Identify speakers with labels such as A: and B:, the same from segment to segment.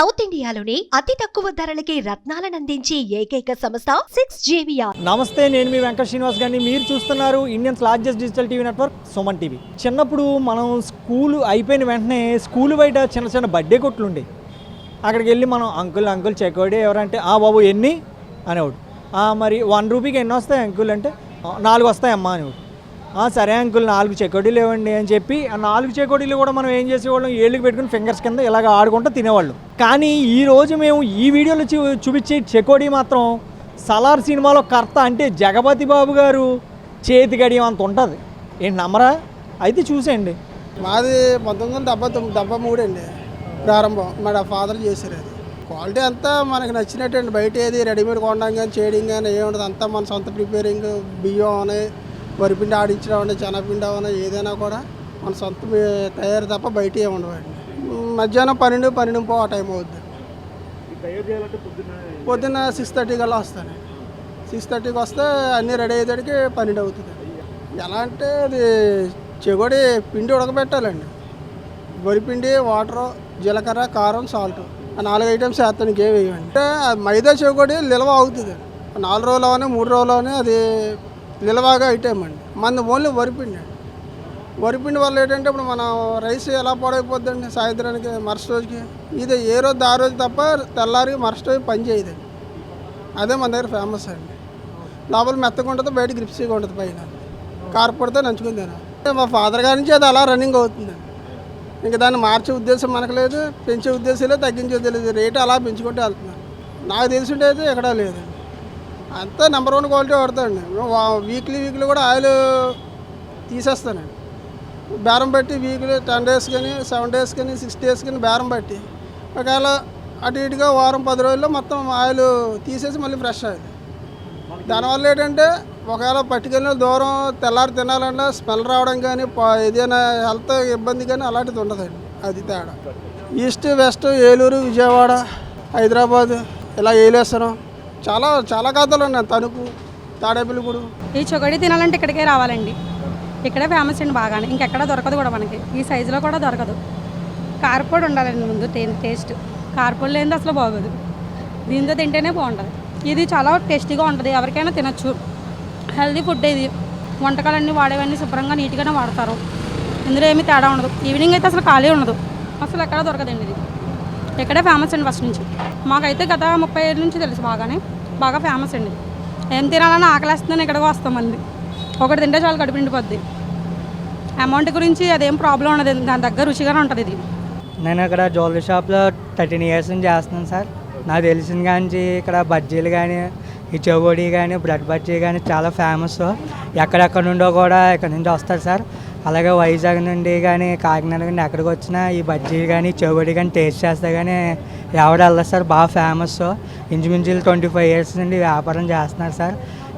A: South ఇండియాలోని అతి తక్కువ ధరలకి రత్నాలను అందించే ఏకైక సంస్థ 6JVR.
B: నమస్తే, నేను మీ వెంకట శ్రీనివాస్ గారిని. మీరు చూస్తున్నారు Indians largest digital TV network Suman TV. చిన్నప్పుడు మనం స్కూల్ అయిపోయిన వెంటనే స్కూల్ బయట చిన్న చిన్న బర్త్డే కొట్లు ఉండే. అక్కడికి వెళ్ళి మనం అంకుల్ చెక్కోడి ఎవరంటే బాబు ఎన్ని అనేవాడు. మరి 1 రూపీకి ఎన్ని వస్తాయి అంకుల్ అంటే 4 వస్తాయమ్మా అనేవాడు. సరే అంకుల్ 4 చెకోడీలు ఇవ్వండి అని చెప్పి ఆ 4 చెకోడీలు కూడా మనం ఏం చేసేవాళ్ళం, ఏళ్ళకి పెట్టుకుని ఫింగర్స్ కింద ఇలాగ ఆడుకుంటూ తినేవాళ్ళం. కానీ ఈరోజు మేము ఈ వీడియోలో చూపించే చెకోడీ మాత్రం సలార్ సినిమాలో కర్త అంటే జగపతి బాబు గారు చేతి గడియం అంత ఉంటుంది. ఏంటి నమ్మరా? అయితే చూసేయండి.
C: మాది 1973 అండి ప్రారంభం. మా ఫాదర్ చేశారు. అది క్వాలిటీ అంతా మనకు నచ్చినట్టు అండి. బయట ఏది రెడీమేడ్ కొనడం కానీ చేయడం కానీ ఏముండదు. అంతా మన సొంత ప్రిపేరింగ్, బియ్యం అని వరిపిండి ఆడించడం అని, శనగపిండి అని ఏదైనా కూడా మన సొంత తయారు తప్ప బయట ఏమి ఉండవండి. మధ్యాహ్నం 12-12:30 ఆ టైం అవుద్ది. పొద్దున్న 6:30 కల్లా వస్తాను. 6:30కి వస్తే అన్నీ రెడీ అయ్యేసరికి 12 అవుతుంది. ఎలా అంటే అది చెగోడి పిండి ఉడకబెట్టాలండి. వరిపిండి, వాటరు, జీలకర్ర, కారం, సాల్ట్, ఆ 4 ఐటమ్స్ వేస్తాను. ఇంకేం వేయండి. అంటే మైదా చెగోడి నిల్వ అవుతుంది. 4 రోజులోనే 3 రోజులోనే అది నిల్వగా ఐటమ్ అండి. మన ఓన్లీ వరిపిండి అండి. వరిపిండి వల్ల ఏంటంటే ఇప్పుడు మనం రైస్ ఎలా పాడైపోద్దండి సాయంత్రానికి, మరుసటి రోజుకి. ఇది ఏ రోజు ఆ రోజు తప్ప తెల్లారి మరుసటి రోజు పని చేయదండి. అదే మన దగ్గర ఫేమస్ అండి. లోపల మెత్తగా ఉంటుంది, బయట గ్రిప్సీగా ఉంటుంది, పైన కార్పొడితో నంచుకుని తినాలి. మా ఫాదర్ గారి నుంచి అది అలా రన్నింగ్ అవుతుందండి. ఇంకా దాన్ని మార్చే ఉద్దేశం మనకు లేదు, పెంచే ఉద్దేశం లేదు, తగ్గించే ఉద్దేశం లేదు. రేటు అలా పెంచుకుంటూ వెళ్తున్నాను. నాకు తెలిసింటే అయితే ఎక్కడా లేదండి. అంతా నెంబర్ 1 క్వాలిటీ వాడతానండి. వీక్లీ కూడా ఆయిల్ తీసేస్తానండి. బేరం బట్టి వీక్లీ 10 డేస్ కానీ 7 డేస్ కానీ 6 డేస్ కానీ బేరం బట్టి, ఒకవేళ అటు ఇటుగా వారం 10 రోజుల్లో మొత్తం ఆయిల్ తీసేసి మళ్ళీ ఫ్రెష్ ఆయిల్. దానివల్ల ఏంటంటే ఒకవేళ పట్టుకెళ్ళిన దూరం తెల్లారి తినాలన్నా స్మెల్ రావడం కానీ, ఏదైనా హెల్త్ ఇబ్బంది కానీ అలాంటిది ఉండదండి. అది తేడా. ఈస్ట్ వెస్ట్, ఏలూరు, విజయవాడ, హైదరాబాద్, ఇలా ఏలేశ్వరం, చాలా ఖాతాలు ఉన్నాయి. తణుకు, తాడేపల్లిగూడు.
D: ఈ చెకోడీ తినాలంటే ఇక్కడికే రావాలండి. ఇక్కడే ఫేమస్ అండి బాగానే. ఇంకెక్కడ దొరకదు కూడా మనకి. ఈ సైజులో కూడా దొరకదు. కారపొడి ఉండాలండి ముందు టేస్ట్. కారపొడి లేనిది అసలు బాగోదు. దీంతో తింటేనే బాగుంటుంది. ఇది చాలా టేస్టీగా ఉంటుంది. ఎవరికైనా తినచ్చు. హెల్తీ ఫుడ్ ఇది. వంటకాలన్నీ వాడేవన్నీ శుభ్రంగా నీట్గానే వాడతారు. ఇందులో ఏమీ తేడా ఉండదు. ఈవినింగ్ అయితే అసలు ఖాళీ ఉండదు. అసలు ఎక్కడ దొరకదండి ఇది. ఇక్కడే ఫేమస్ అండి ఫస్ట్ నుంచి. మాకైతే గత 30 ఏళ్ళ నుంచి తెలుసు బాగా ఫేమస్ అండి. ఏం తినాలని ఆకలిస్తుందని ఇక్కడికి వస్తాం. మళ్ళీ ఒకటి తింటే చాలు కడుపు నిండిపోద్ది. అమౌంట్ గురించి అదేం ప్రాబ్లం ఉండదు. దాని దగ్గర రుచిగానే ఉంటుంది ఇది.
E: నేను ఇక్కడ జ్యువెలరీ షాప్లో 13 ఇయర్స్ నుంచి చేస్తున్నాను సార్. నాకు తెలిసిన కానీ ఇక్కడ బజ్జీలు కానీ, ఈ చెకోడీ కానీ, బ్రెడ్ బజ్జీ కానీ చాలా ఫేమస్. ఎక్కడెక్కడ నుండో కూడా ఇక్కడ నుంచి వస్తారు సార్. అలాగే వైజాగ్ నుండి కానీ, కాకినాడ నుండి ఎక్కడికి వచ్చినా ఈ బజ్జీ కానీ, చెకోడీ కానీ టేస్ట్ చేస్తే కానీ ఎవరు వెళ్ళదు సార్. బాగా ఫేమస్. ఇంచుమించు 25 ఇయర్స్ నుండి వ్యాపారం చేస్తున్నారు సార్.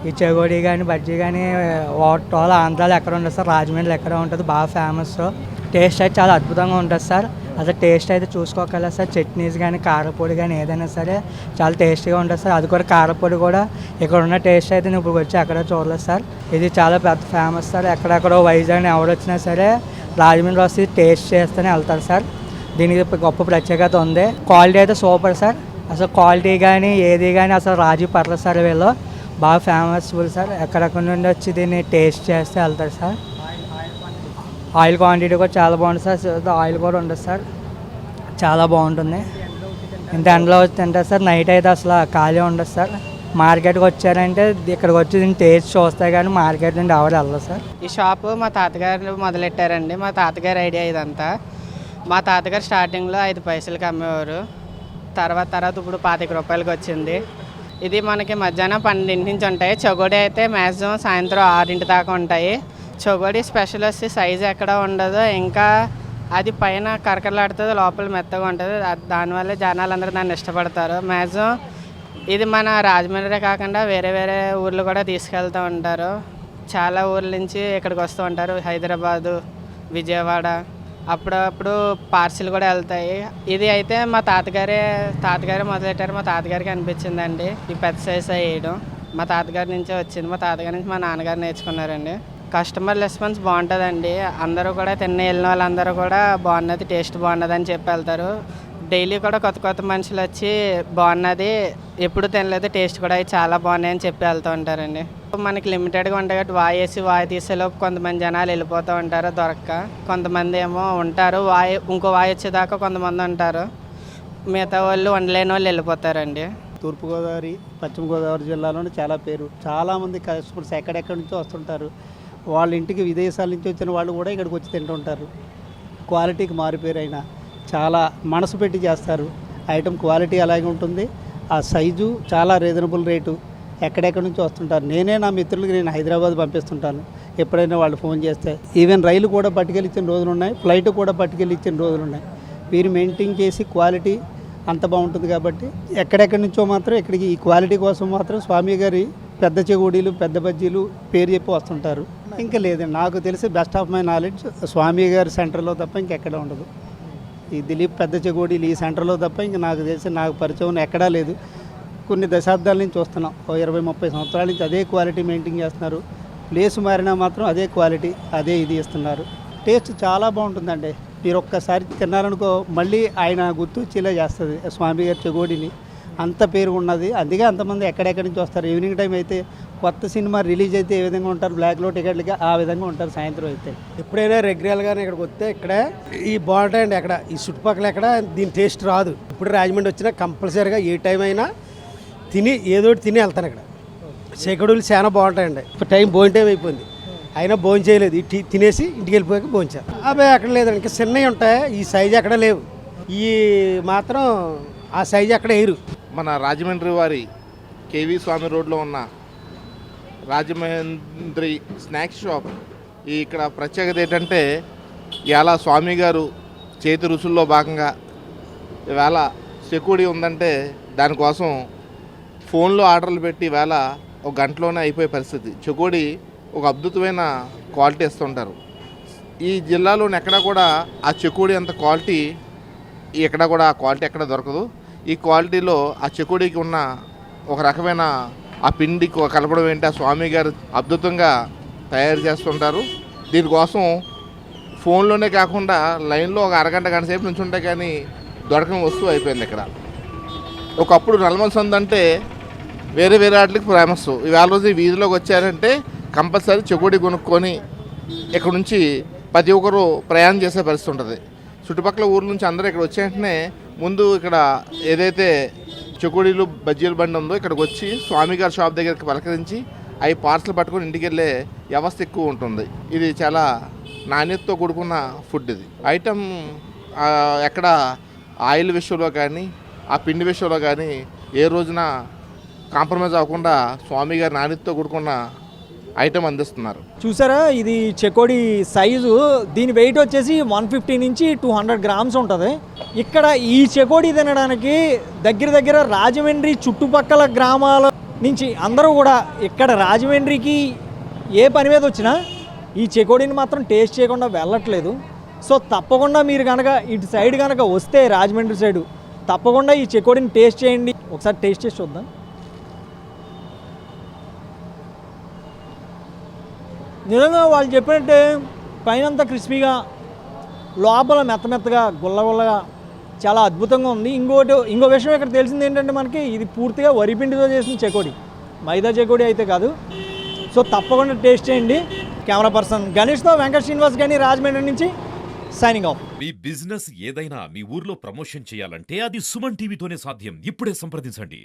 E: ఈ చెకోడీ కానీ, బజ్జీ కానీ ఓవరాల్ ఆంధ్రాలో ఎక్కడ ఉండదు సార్, రాజమండ్రిలో ఎక్కడ ఉంటుంది. బాగా ఫేమస్. టేస్ట్ అయితే చాలా అద్భుతంగా ఉంటుంది సార్. అసలు టేస్ట్ అయితే చూసుకోగలరు సార్. చట్నీస్ కానీ, కారపొడి కానీ ఏదైనా సరే చాలా టేస్టీగా ఉంటుంది సార్. అది కూడా కారపొడి కూడా ఇక్కడ ఉన్న టేస్ట్ అయితే నేను ఇప్పుడు వచ్చి ఎక్కడ చూడలేదు సార్. ఇది చాలా పెద్ద ఫేమస్ సార్. ఎక్కడెక్కడో వైజాగ్ ఎవరు వచ్చినా సరే రాజమండ్రి వస్తే టేస్ట్ చేస్తూనే వెళ్తారు సార్. దీనికి గొప్ప ప్రత్యేకత ఉంది. క్వాలిటీ అయితే సూపర్ సార్. అసలు క్వాలిటీ కానీ ఏది కానీ అసలు రాజీ పడలేదు సార్. వీళ్ళు బాగా ఫేమస్ఫుల్ సార్. ఎక్కడెక్కడ నుండి వచ్చి దీన్ని టేస్ట్ చేస్తే వెళ్తారు సార్. ఆయిల్ క్వాంటిటీ కూడా చాలా బాగుంటుంది సార్. ఆయిల్ కూడా ఉండదు సార్. చాలా బాగుంటుంది. ఇంత ఎండలో వచ్చి తింటారు సార్. నైట్ అయితే అసలు ఖాళీ ఉండదు సార్. మార్కెట్కి వచ్చారంటే ఇక్కడికి వచ్చి దీన్ని టేస్ట్ చూస్తే కానీ మార్కెట్ నుండి ఎవరు వెళ్ళదు సార్.
F: ఈ షాపు మా తాతగారు మొదలెట్టారండి. మా తాతగారి ఐడియా ఇదంతా. మా తాతగారు స్టార్టింగ్లో 5 పైసలకి అమ్మేవారు. తర్వాత ఇప్పుడు 25 రూపాయలకి వచ్చింది. ఇది మనకి మధ్యాహ్నం 12 నుంచి ఉంటాయి. చెకోడీ అయితే మ్యాక్సిమం సాయంత్రం 6 దాకా ఉంటాయి. చెకోడీ స్పెషల్ వచ్చి సైజు ఎక్కడ ఉండదు. ఇంకా అది పైన కరకరలాడుతుంది, లోపల మెత్తగా ఉంటుంది. దానివల్ల జనాలందరూ దాన్ని ఇష్టపడతారు. మ్యాక్సిమం ఇది మన రాజమండ్రి కాకుండా వేరే ఊర్లు కూడా తీసుకెళ్తూ ఉంటారు. చాలా ఊర్ల నుంచి ఇక్కడికి వస్తూ ఉంటారు. హైదరాబాదు, విజయవాడ, అప్పుడప్పుడు పార్సిల్ కూడా వెళ్తాయి. ఇది అయితే మా తాతగారే మొదలెట్టారు. మా తాతగారికి అనిపించిందండి ఈ పెద్ద సైజ్ వేయడం. మా తాతగారి నుంచే వచ్చింది. మా తాతగారి నుంచి మా నాన్నగారు నేర్చుకున్నారండి. కస్టమర్ రెస్పాన్స్ బాగుంటుందండి. అందరూ కూడా వెళ్ళిన వాళ్ళందరూ కూడా బాగున్నది, టేస్ట్ బాగున్నది అని చెప్పి వెళ్తారు. డైలీ కూడా కొత్త కొత్త మనుషులు వచ్చి బాగున్నది, ఎప్పుడు తినలేదు, టేస్ట్ కూడా అవి చాలా బాగున్నాయని చెప్పి వెళ్తూ ఉంటారండి. మనకి లిమిటెడ్గా ఉంటాయి కాబట్టి వాయి తీసేలోపు కొంతమంది జనాలు వెళ్ళిపోతూ ఉంటారు దొరక్క, కొంతమంది ఏమో ఉంటారు ఇంకో వాయి వచ్చేదాకా కొంతమంది ఉంటారు, మిగతా వాళ్ళు వండలేని వాళ్ళు వెళ్ళిపోతారండి.
G: తూర్పుగోదావరి పశ్చిమ గోదావరి జిల్లాలోనే చాలా పేరు, చాలామంది కస్టమర్స్ ఎక్కడెక్కడి నుంచో వస్తుంటారు. వాళ్ళ ఇంటికి విదేశాల నుంచి వచ్చిన వాళ్ళు కూడా ఇక్కడికి వచ్చి తింటుంటారు. క్వాలిటీకి మారిపోయారు, అయినా చాలా మనసు పెట్టి చేస్తారు. ఐటమ్ క్వాలిటీ అలాగే ఉంటుంది, ఆ సైజు చాలా రీజనబుల్ రేటు. ఎక్కడెక్కడి నుంచి వస్తుంటారు. నా మిత్రులకి నేను హైదరాబాద్ పంపిస్తుంటాను ఎప్పుడైనా వాళ్ళు ఫోన్ చేస్తే. ఈవెన్ రైలు కూడా పట్టుకెళ్ళి ఇచ్చిన రోజులు ఉన్నాయి, ఫ్లైట్ కూడా పట్టుకెళ్ళి ఇచ్చిన రోజులు ఉన్నాయి. వీరు మెయింటైన్ చేసి క్వాలిటీ అంత బాగుంటుంది కాబట్టి ఎక్కడెక్కడి నుంచో మాత్రం ఇక్కడికి ఈ క్వాలిటీ కోసం మాత్రం స్వామి గారి పెద్ద చెగోడీలు, పెద్ద బజ్జీలు పేరు చెప్పి వస్తుంటారు. ఇంకా లేదండి, నాకు తెలిసి బెస్ట్ ఆఫ్ మై నాలెడ్జ్ స్వామి గారి సెంటర్లో తప్ప ఇంకెక్కడ ఉండదు. ఈ దిలీప్ పెద్ద చెగోడీలు ఈ సెంటర్లో తప్ప ఇంక నాకు తెలిసి నాకు పరిచయం ఎక్కడా లేదు. కొన్ని దశాబ్దాల నుంచి చూస్తున్నాం, 20-30 సంవత్సరాల నుంచి అదే క్వాలిటీ మెయింటైన్ చేస్తున్నారు. ప్లేస్ మారినా మాత్రం అదే క్వాలిటీ అదే ఇది ఇస్తున్నారు. టేస్ట్ చాలా బాగుంటుందండి. మీరు ఒక్కసారి తిన్నారనుకో మళ్ళీ ఆయన గుర్తు వచ్చేలా చేస్తుంది స్వామి గారి చెగోడిని. అంత పేరు ఉన్నది, అందుకే అంతమంది ఎక్కడెక్కడి నుంచి వస్తారు. ఈవినింగ్ టైం అయితే కొత్త సినిమా రిలీజ్ అయితే ఏ విధంగా ఉంటారు, బ్లాక్లో టికెట్లుగా ఆ విధంగా ఉంటారు. సాయంత్రం అయితే
C: ఎప్పుడైనా రెగ్యులర్గానే ఇక్కడికి వస్తే ఇక్కడే ఈ బాగుంటాయండి. ఎక్కడ ఈ చుట్టుపక్కల ఎక్కడ దీని టేస్ట్ రాదు. ఇప్పుడు రాజమండ్రి వచ్చినా కంపల్సరీగా ఏ టైం అయినా ఏదోటి తిని వెళ్తాను. ఇక్కడ చెగడులు చాలా బాగుంటాయండి. ఇప్పుడు టైం భోజనం టైం అయిపోయింది, అయినా భోజనం చేయలేదు. తినేసి ఇంటికి వెళ్ళిపోయాక భోజనం. అబ్బాయి అక్కడ లేదండి, ఇంకా చిన్నవి ఉంటాయి, ఈ సైజు అక్కడ లేవు. ఈ మాత్రం ఆ సైజు అక్కడ వేయరు.
H: మన రాజమండ్రి వారి కేవీ స్వామి రోడ్లో ఉన్న రాజమండ్రి స్నాక్స్ షాప్. ఇక్కడ ప్రత్యేకత ఏంటంటే ఇవాళ స్వామి గారు చేతి రుచుల్లో భాగంగా ఇవాళ చెకోడి ఉందంటే దానికోసం ఫోన్లో ఆర్డర్లు పెట్టి ఇవాళ ఒక గంటలోనే అయిపోయే పరిస్థితి. చెకోడి ఒక అద్భుతమైన క్వాలిటీ ఇస్తుంటారు. ఈ జిల్లాలోని ఎక్కడా కూడా ఆ చెకోడి అంత క్వాలిటీ ఎక్కడా కూడా ఆ క్వాలిటీ ఎక్కడ దొరకదు. ఈ క్వాలిటీలో ఆ చెకోడికి ఉన్న ఒక రకమైన ఆ పిండి కలపడం ఏంటి ఆ స్వామి గారు అద్భుతంగా తయారు చేస్తుంటారు. దీనికోసం ఫోన్లోనే కాకుండా లైన్లో ఒక అరగంట గంట సేపు నుంచి ఉంటే కానీ దొరకని వస్తువు అయిపోయింది ఇక్కడ. ఒకప్పుడు నల్మల సందు అంటే వేరే వాటికి ఫేమస్. ఇవాళ రోజు ఈ వీధిలోకి వచ్చారంటే కంపల్సరీ చెకోడి కొనుక్కొని ఇక్కడ నుంచి ప్రతి ఒక్కరు ప్రయాణం చేసే పరిస్థితి ఉంటుంది. చుట్టుపక్కల ఊర్ల నుంచి అందరూ ఇక్కడ వచ్చే వెంటనే ముందు ఇక్కడ ఏదైతే చెకోడీలు బజ్జీల బండి ఉందో ఇక్కడికి వచ్చి స్వామిగారి షాప్ దగ్గరికి పలకరించి అవి పార్సల్ పట్టుకొని ఇంటికి వెళ్ళే వ్యవస్థ ఎక్కువ ఉంటుంది. ఇది చాలా నాణ్యతతో కూడుకున్న ఫుడ్. ఇది ఐటమ్ ఎక్కడ ఆయిల్ విషయంలో కానీ ఆ పిండి విషయంలో కానీ ఏ రోజున కాంప్రమైజ్ అవ్వకుండా స్వామి గారి నాణ్యతతో కూడుకున్న ఐటమ్ అందిస్తున్నారు.
B: చూసారా, ఇది చెకోడి సైజు. దీని వెయిట్ వచ్చేసి 150 నుంచి 200 గ్రామ్స్ ఉంటుంది. ఇక్కడ ఈ చెకోడి తినడానికి దగ్గర రాజమండ్రి చుట్టుపక్కల గ్రామాల నుంచి అందరూ కూడా ఇక్కడ రాజమండ్రికి ఏ పని మీద వచ్చినా ఈ చెకోడిని మాత్రం టేస్ట్ చేయకుండా వెళ్ళట్లేదు. సో తప్పకుండా మీరు కనుక ఇటు సైడ్ కనుక వస్తే రాజమండ్రి సైడు తప్పకుండా ఈ చెకోడిని టేస్ట్ చేయండి. ఒకసారి టేస్ట్ చేసి చూద్దాం. నిజంగా వాళ్ళు చెప్పినట్టే పైనంతా క్రిస్పీగా లోపల మెత్తగా గుల్లగా చాలా అద్భుతంగా ఉంది. ఇంకో విషయం ఇక్కడ తెలిసింది ఏంటంటే మనకి ఇది పూర్తిగా వరిపిండితో చేసిన చెకోడి, మైదా చెకోడి అయితే కాదు. సో తప్పకుండా టేస్ట్ చేయండి. కెమెరా పర్సన్ గణేష్తో వెంకట శ్రీనివాస్ గాని రాజమండ్రి నుంచి సైనింగ్ ఆఫ్.
I: మీ బిజినెస్ ఏదైనా మీ ఊర్లో ప్రమోషన్ చేయాలంటే అది సుమన్ టీవీతోనే సాధ్యం. ఇప్పుడే సంప్రదించండి.